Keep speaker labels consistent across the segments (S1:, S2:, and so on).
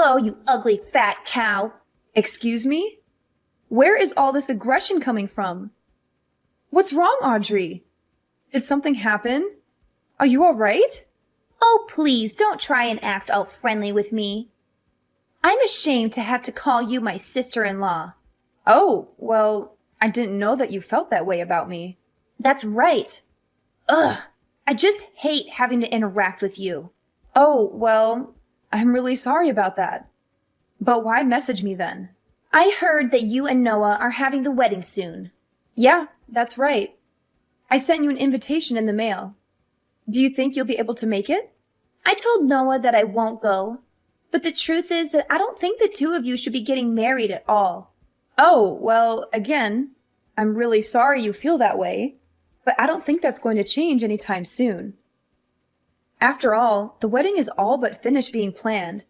S1: Hello, you ugly fat cow.
S2: Excuse me? Where is all this aggression coming from? What's wrong, Audrey? Did something happen? Are you all right?
S1: Oh, please, don't try and act all friendly with me. I'm ashamed to have to call you my sister-in-law.
S2: Oh, well, I didn't know that you felt that way about me.
S1: That's right. Ugh, I just hate having to interact with you.
S2: Oh, well, I'm really sorry about that. But why message me then?
S1: I heard that you and Noah are having the wedding soon.
S2: Yeah, that's right. I sent you an invitation in the mail. Do you think you'll be able to make it?
S1: I told Noah that I won't go, but the truth is that I don't think the two of you should be getting married at all.
S2: Oh, well, again, I'm really sorry you feel that way, but I don't think that's going to change anytime soon. After all, the wedding is all but finished being planned,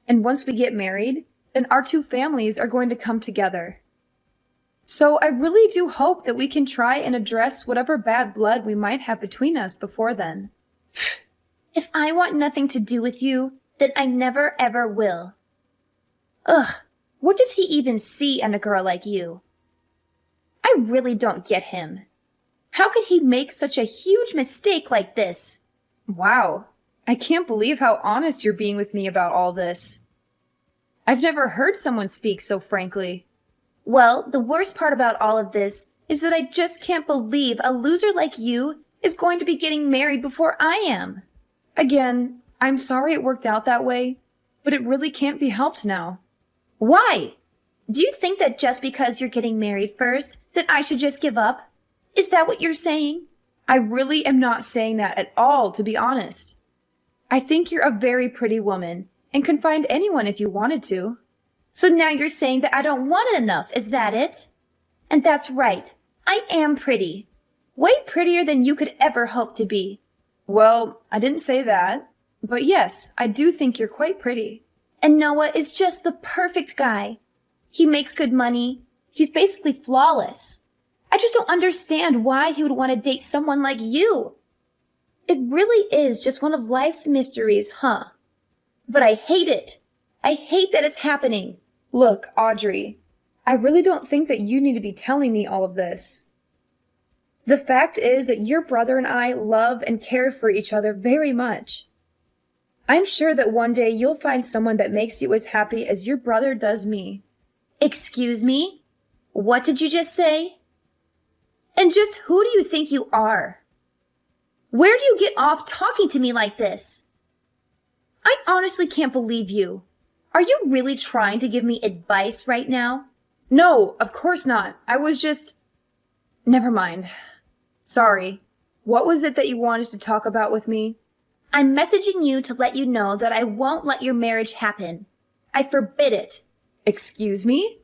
S2: and once we get married, then our two families are going to come together. So I really do hope that we can try and address whatever bad blood we might have between us before then.
S1: If I want nothing to do with you, then I never ever will. Ugh, what does he even see in a girl like you? I really don't get him. How could he make such a huge mistake like this?
S2: Wow, I can't believe how honest you're being with me about all this. I've never heard someone speak so frankly.
S1: Well, the worst part about all of this is that I just can't believe a loser like you is going to be getting married before I am.
S2: Again, I'm sorry it worked out that way, but it really can't be helped now.
S1: Why? Do you think that just because you're getting married first, that I should just give up? Is that what you're saying?
S2: I really am not saying that at all, to be honest. I think you're a very pretty woman and can find anyone if you wanted to.
S1: So now you're saying that I don't want it enough, is that it? And that's right. I am pretty. Way prettier than you could ever hope to be.
S2: Well, I didn't say that. But yes, I do think you're quite pretty.
S1: And Noah is just the perfect guy. He makes good money. He's basically flawless. I just don't understand why he would want to date someone like you. It really is just one of life's mysteries, huh? But I hate it. I hate that it's happening.
S2: Look, Audrey, I really don't think that you need to be telling me all of this. The fact is that your brother and I love and care for each other very much. I'm sure that one day you'll find someone that makes you as happy as your brother does me.
S1: Excuse me? What did you just say? And just who do you think you are? Where do you get off talking to me like this? I honestly can't believe you. Are you really trying to give me advice right now?
S2: No, of course not. I was just... Never mind. Sorry. What was it that you wanted to talk about with me?
S1: I'm messaging you to let you know that I won't let your marriage happen. I forbid it.
S2: Excuse me?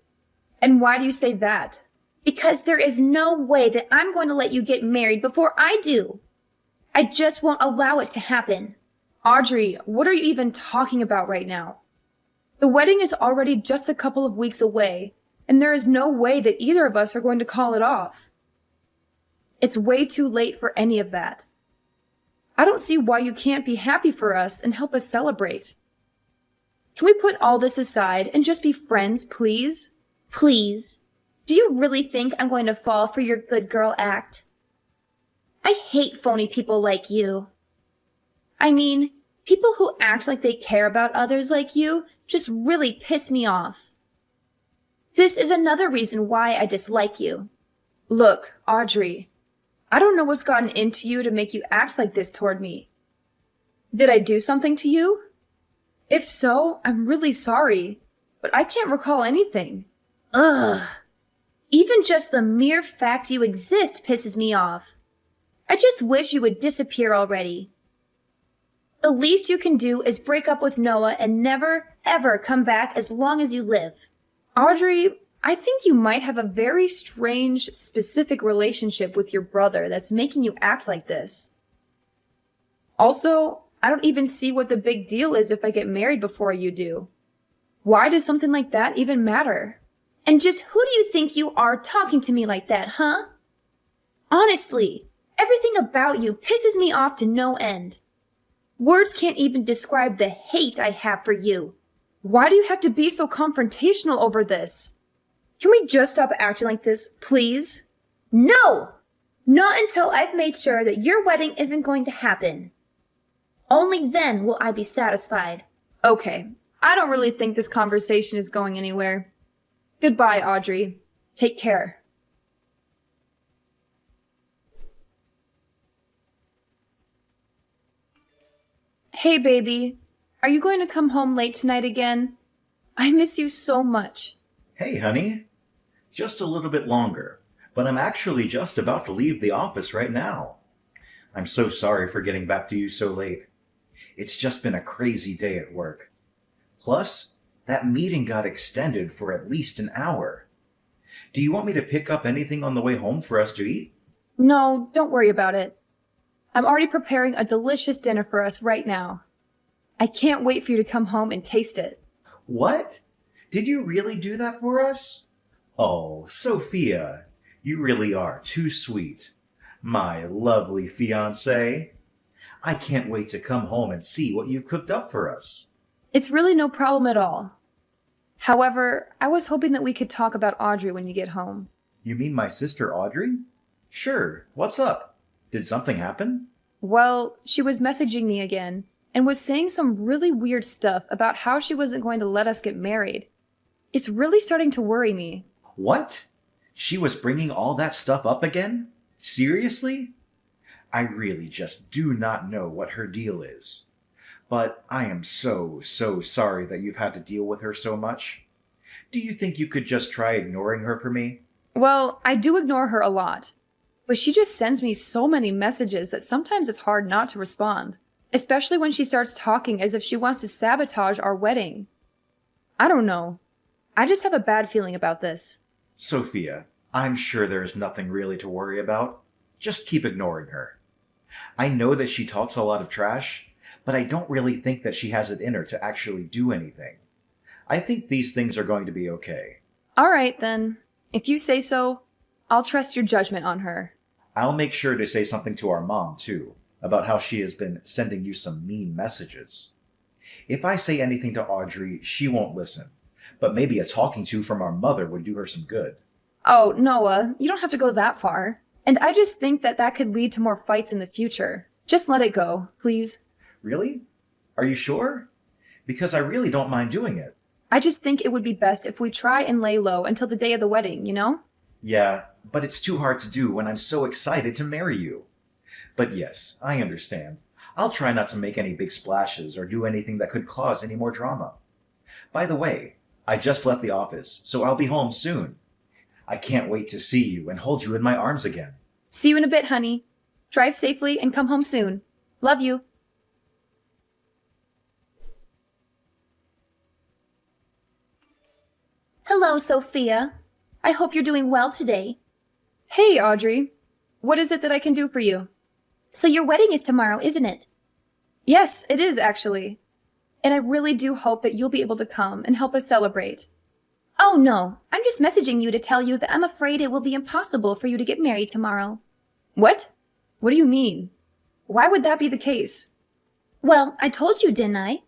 S2: And why do you say that?
S1: Because there is no way that I'm going to let you get married before I do. I just won't allow it to happen.
S2: Audrey, what are you even talking about right now? The wedding is already just a couple of weeks away, and there is no way that either of us are going to call it off. It's way too late for any of that. I don't see why you can't be happy for us and help us celebrate. Can we put all this aside and just be friends, please?
S1: Please. Do you really think I'm going to fall for your good girl act? I hate phony people like you. I mean, people who act like they care about others like you just really piss me off. This is another reason why I dislike you.
S2: Look, Audrey, I don't know what's gotten into you to make you act like this toward me. Did I do something to you? If so, I'm really sorry, but I can't recall anything.
S1: Ugh. Even just the mere fact you exist pisses me off. I just wish you would disappear already. The least you can do is break up with Noah and never, ever come back as long as you live.
S2: Audrey, I think you might have a very strange, specific relationship with your brother that's making you act like this. Also, I don't even see what the big deal is if I get married before you do. Why does something like that even matter?
S1: And just who do you think you are talking to me like that, huh? Honestly, everything about you pisses me off to no end. Words can't even describe the hate I have for you.
S2: Why do you have to be so confrontational over this? Can we just stop acting like this, please?
S1: No! Not until I've made sure that your wedding isn't going to happen. Only then will I be satisfied.
S2: Okay, I don't really think this conversation is going anywhere. Goodbye, Audrey. Take care. Hey, baby. Are you going to come home late tonight again? I miss you so much.
S3: Hey, honey. Just a little bit longer, but I'm actually just about to leave the office right now. I'm so sorry for getting back to you so late. It's just been a crazy day at work. Plus, that meeting got extended for at least an hour. Do you want me to pick up anything on the way home for us to eat?
S2: No, don't worry about it. I'm already preparing a delicious dinner for us right now. I can't wait for you to come home and taste it.
S3: What? Did you really do that for us? Oh, Sophia, you really are too sweet. My lovely fiancé. I can't wait to come home and see what you've cooked up for us.
S2: It's really no problem at all. However, I was hoping that we could talk about Audrey when you get home.
S3: You mean my sister Audrey? Sure, what's up? Did something happen?
S2: Well, she was messaging me again and was saying some really weird stuff about how she wasn't going to let us get married. It's really starting to worry me.
S3: What? She was bringing all that stuff up again? Seriously? I really just do not know what her deal is. But I am so sorry that you've had to deal with her so much. Do you think you could just try ignoring her for me?
S2: Well, I do ignore her a lot, but she just sends me so many messages that sometimes it's hard not to respond, especially when she starts talking as if she wants to sabotage our wedding. I don't know. I just have a bad feeling about this.
S3: Sophia, I'm sure there is nothing really to worry about. Just keep ignoring her. I know that she talks a lot of trash, but I don't really think that she has it in her to actually do anything. I think these things are going to be okay.
S2: All right, then. If you say so, I'll trust your judgment on her.
S3: I'll make sure to say something to our mom, too, about how she has been sending you some mean messages. If I say anything to Audrey, she won't listen, but maybe a talking to from our mother would do her some good.
S2: Oh, Noah, you don't have to go that far. And I just think that that could lead to more fights in the future. Just let it go, please.
S3: Really? Are you sure? Because I really don't mind doing it.
S2: I just think it would be best if we try and lay low until the day of the wedding, you know?
S3: Yeah, but it's too hard to do when I'm so excited to marry you. But yes, I understand. I'll try not to make any big splashes or do anything that could cause any more drama. By the way, I just left the office, so I'll be home soon. I can't wait to see you and hold you in my arms again.
S2: See you in a bit, honey. Drive safely and come home soon. Love you.
S1: Hello, Sophia. I hope you're doing well today.
S2: Hey, Audrey. What is it that I can do for you?
S1: So your wedding is tomorrow, isn't it?
S2: Yes, it is actually. And I really do hope that you'll be able to come and help us celebrate.
S1: Oh no, I'm just messaging you to tell you that I'm afraid it will be impossible for you to get married tomorrow.
S2: What? What do you mean? Why would that be the case?
S1: Well, I told you, didn't I?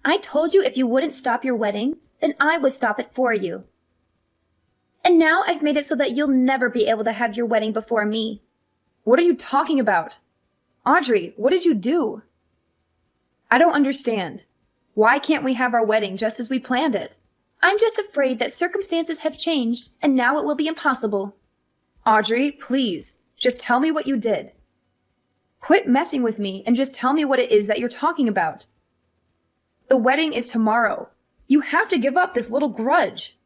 S1: I told you if you wouldn't stop your wedding, then I would stop it for you. And now I've made it so that you'll never be able to have your wedding before me.
S2: What are you talking about? Audrey, what did you do? I don't understand. Why can't we have our wedding just as we planned it?
S1: I'm just afraid that circumstances have changed, and now it will be impossible.
S2: Audrey, please, just tell me what you did. Quit messing with me and just tell me what it is that you're talking about. The wedding is tomorrow. You have to give up this little grudge.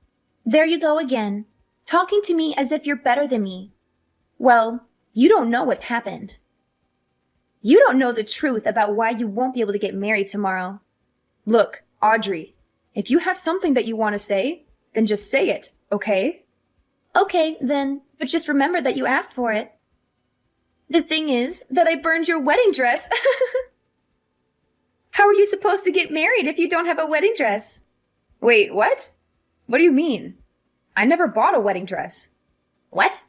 S1: There you go again, talking to me as if you're better than me. Well, you don't know what's happened. You don't know the truth about why you won't be able to get married tomorrow.
S2: Look, Audrey, if you have something that you want to say, then just say it, okay?
S1: Okay, then, but just remember that you asked for it. The thing is that I burned your wedding dress. How are you supposed to get married if you don't have a wedding dress?
S2: Wait, what? What do you mean? I never bought a wedding dress.
S1: What?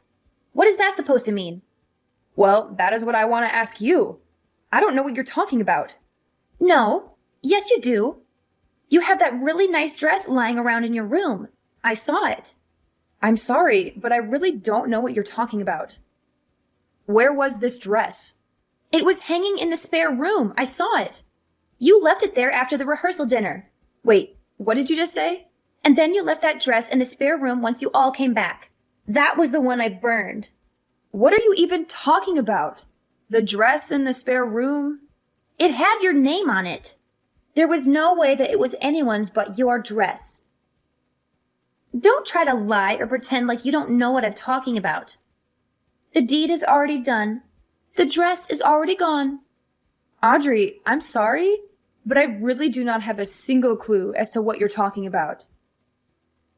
S1: What is that supposed to mean?
S2: Well, that is what I want to ask you. I don't know what you're talking about.
S1: No. Yes, you do. You have that really nice dress lying around in your room. I saw it.
S2: I'm sorry, but I really don't know what you're talking about. Where was this dress?
S1: It was hanging in the spare room. I saw it. You left it there after the rehearsal dinner.
S2: Wait, what did you just say?
S1: And then you left that dress in the spare room once you all came back. That was the one I burned.
S2: What are you even talking about? The dress in the spare room?
S1: It had your name on it. There was no way that it was anyone's but your dress. Don't try to lie or pretend like you don't know what I'm talking about. The deed is already done. The dress is already gone.
S2: Audrey, I'm sorry, but I really do not have a single clue as to what you're talking about.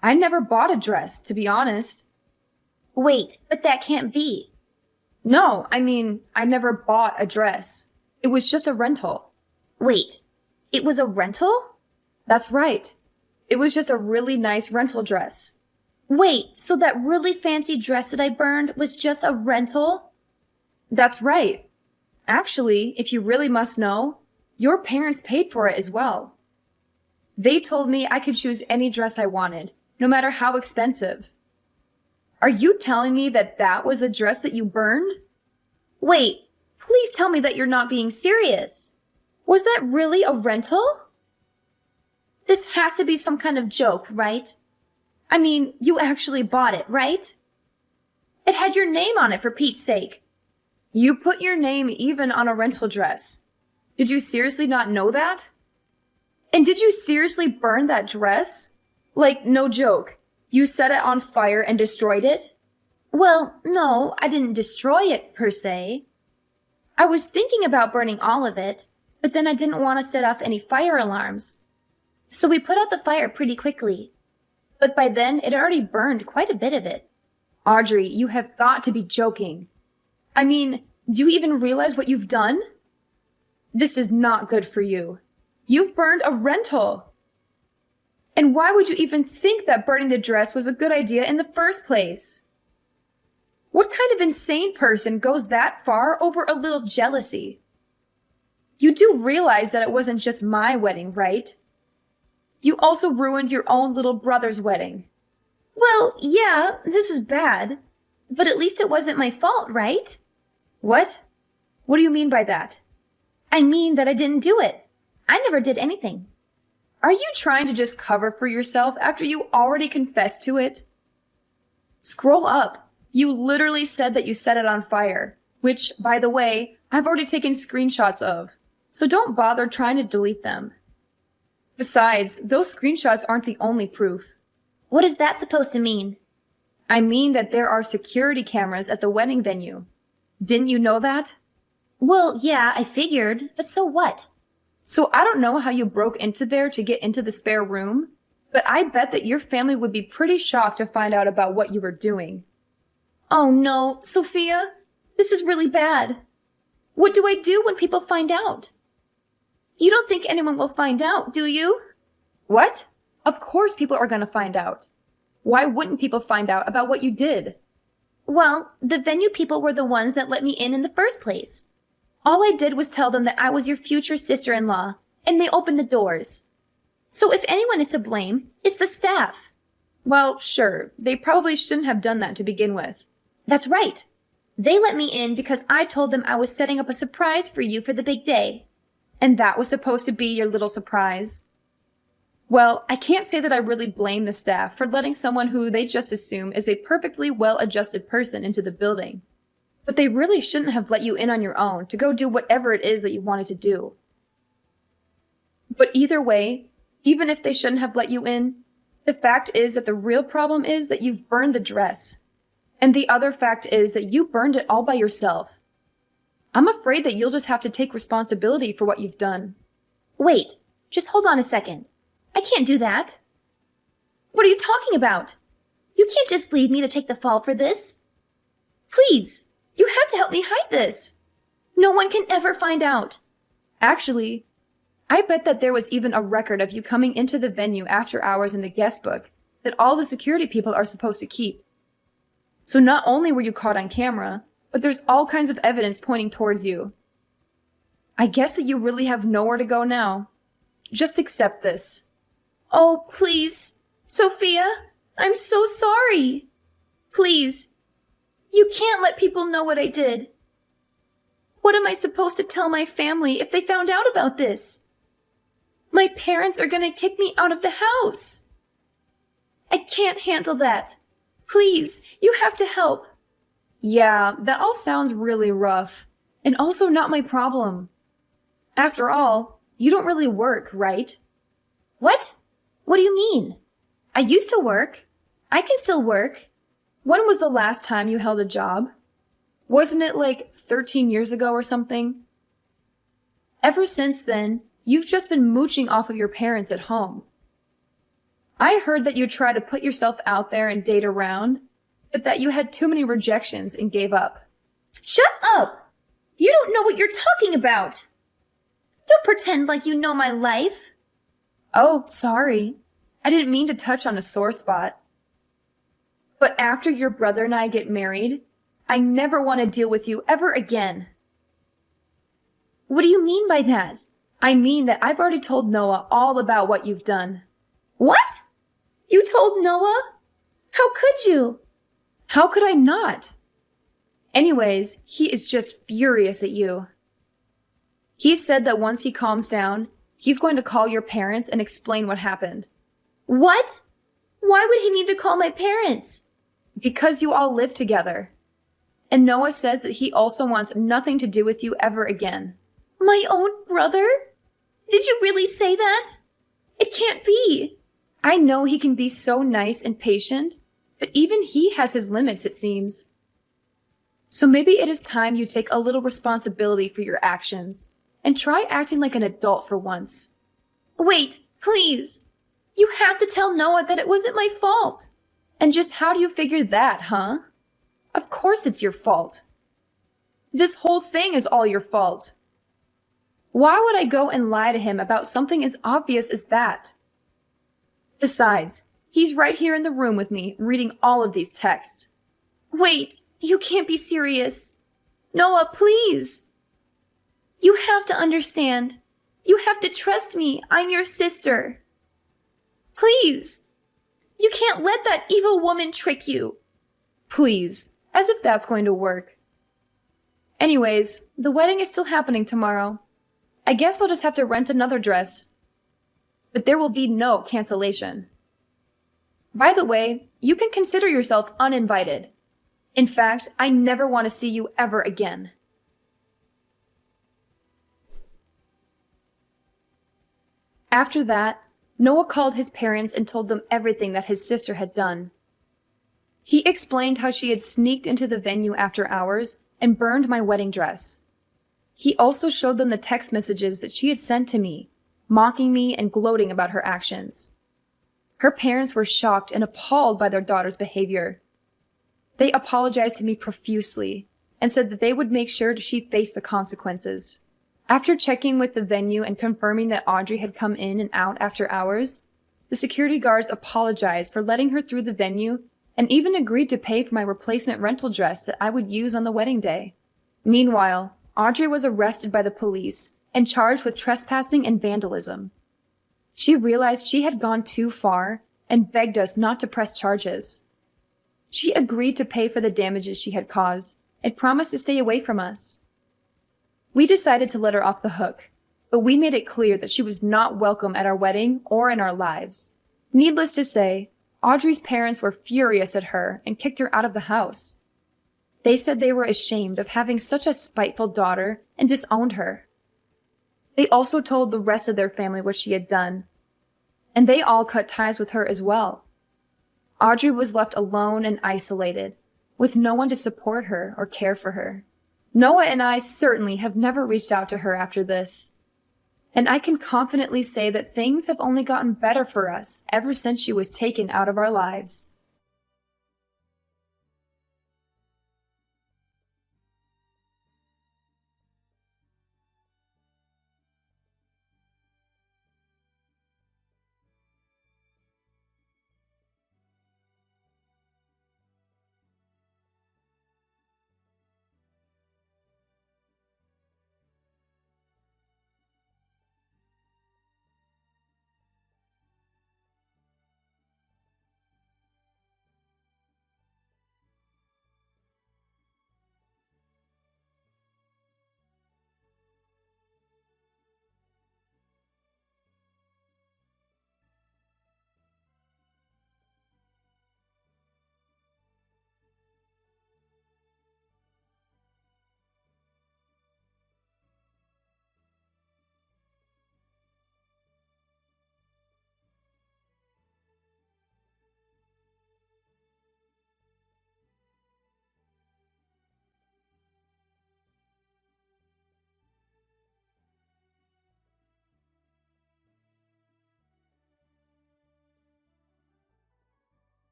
S2: I never bought a dress, to be honest.
S1: Wait, but that can't be.
S2: No, I never bought a dress. It was just a rental.
S1: Wait, it was a rental?
S2: That's right. It was just a really nice rental dress.
S1: Wait, so that really fancy dress that I burned was just a rental?
S2: That's right. Actually, if you really must know, your parents paid for it as well. They told me I could choose any dress I wanted, no matter how expensive. Are you telling me that that was the dress that you burned?
S1: Wait, please tell me that you're not being serious. Was that really a rental? This has to be some kind of joke, right? You actually bought it, right? It had your name on it, for Pete's sake.
S2: You put your name even on a rental dress. Did you seriously not know that? And did you seriously burn that dress? Like, no joke. You set it on fire and destroyed it?
S1: Well, no, I didn't destroy it, per se. I was thinking about burning all of it, but then I didn't want to set off any fire alarms. So we put out the fire pretty quickly. But by then, it already burned quite a bit of it.
S2: Audrey, you have got to be joking. Do you even realize what you've done? This is not good for you. You've burned a rental. And why would you even think that burning the dress was a good idea in the first place? What kind of insane person goes that far over a little jealousy? You do realize that it wasn't just my wedding, right? You also ruined your own little brother's wedding.
S1: Well, yeah, this is bad. But at least it wasn't my fault, right?
S2: What? What do you mean by that?
S1: I mean that I didn't do it. I never did anything.
S2: Are you trying to just cover for yourself after you already confessed to it? Scroll up. You literally said that you set it on fire, which, by the way, I've already taken screenshots of. So don't bother trying to delete them. Besides, those screenshots aren't the only proof.
S1: What is that supposed to mean?
S2: I mean that there are security cameras at the wedding venue. Didn't you know that?
S1: Well, yeah, I figured, but so what?
S2: So I don't know how you broke into there to get into the spare room, but I bet that your family would be pretty shocked to find out about what you were doing.
S1: Oh no, Sophia, this is really bad. What do I do when people find out? You don't think anyone will find out, do you?
S2: What? Of course people are going to find out. Why wouldn't people find out about what you did?
S1: Well, the venue people were the ones that let me in the first place. All I did was tell them that I was your future sister-in-law, and they opened the doors. So if anyone is to blame, it's the staff.
S2: Well, sure, they probably shouldn't have done that to begin with.
S1: That's right. They let me in because I told them I was setting up a surprise for you for the big day.
S2: And that was supposed to be your little surprise? Well, I can't say that I really blame the staff for letting someone who they just assume is a perfectly well-adjusted person into the building. But they really shouldn't have let you in on your own to go do whatever it is that you wanted to do. But either way, even if they shouldn't have let you in, the fact is that the real problem is that you've burned the dress. And the other fact is that you burned it all by yourself. I'm afraid that you'll just have to take responsibility for what you've done.
S1: Wait, just hold on a second. I can't do that. What are you talking about? You can't just leave me to take the fall for this. Please, you have to help me hide this. No one can ever find out.
S2: Actually, I bet that there was even a record of you coming into the venue after hours in the guest book that all the security people are supposed to keep. So not only were you caught on camera, but there's all kinds of evidence pointing towards you. I guess that you really have nowhere to go now. Just accept this.
S1: Oh, please. Sophia, I'm so sorry. Please. You can't let people know what I did. What am I supposed to tell my family if they found out about this? My parents are gonna kick me out of the house. I can't handle that. Please, you have to help.
S2: Yeah, that all sounds really rough. And also not my problem. After all, you don't really work, right?
S1: What? What do you mean? I used to work. I can still work.
S2: When was the last time you held a job? Wasn't it like 13 years ago or something? Ever since then, you've just been mooching off of your parents at home. I heard that you tried to put yourself out there and date around, but that you had too many rejections and gave up.
S1: Shut up! You don't know what you're talking about. Don't pretend like you know my life.
S2: Oh, sorry. I didn't mean to touch on a sore spot. But after your brother and I get married, I never want to deal with you ever again.
S1: What do you mean by that?
S2: I mean that I've already told Noah all about what you've done.
S1: What? You told Noah? How could you?
S2: How could I not? Anyways, he is just furious at you. He said that once he calms down, he's going to call your parents and explain what happened.
S1: What? Why would he need to call my parents?
S2: Because you all live together. And Noah says that he also wants nothing to do with you ever again.
S1: My own brother? Did you really say that? It can't be.
S2: I know he can be so nice and patient, but even he has his limits, it seems. So maybe it is time you take a little responsibility for your actions and try acting like an adult for once.
S1: Wait, please. You have to tell Noah that it wasn't my fault.
S2: And just how do you figure that, huh? Of course it's your fault. This whole thing is all your fault. Why would I go and lie to him about something as obvious as that? Besides, he's right here in the room with me, reading all of these texts.
S1: Wait, you can't be serious. Noah, please. You have to understand. You have to trust me. I'm your sister. Please. You can't let that evil woman trick you.
S2: Please, as if that's going to work. Anyways, the wedding is still happening tomorrow. I guess I'll just have to rent another dress. But there will be no cancellation. By the way, you can consider yourself uninvited. In fact, I never want to see you ever again. After that, Noah called his parents and told them everything that his sister had done. He explained how she had sneaked into the venue after hours and burned my wedding dress. He also showed them the text messages that she had sent to me, mocking me and gloating about her actions. Her parents were shocked and appalled by their daughter's behavior. They apologized to me profusely and said that they would make sure she faced the consequences. After checking with the venue and confirming that Audrey had come in and out after hours, the security guards apologized for letting her through the venue and even agreed to pay for my replacement rental dress that I would use on the wedding day. Meanwhile, Audrey was arrested by the police and charged with trespassing and vandalism. She realized she had gone too far and begged us not to press charges. She agreed to pay for the damages she had caused and promised to stay away from us. We decided to let her off the hook, but we made it clear that she was not welcome at our wedding or in our lives. Needless to say, Audrey's parents were furious at her and kicked her out of the house. They said they were ashamed of having such a spiteful daughter and disowned her. They also told the rest of their family what she had done, and they all cut ties with her as well. Audrey was left alone and isolated, with no one to support her or care for her. Noah and I certainly have never reached out to her after this. And I can confidently say that things have only gotten better for us ever since she was taken out of our lives.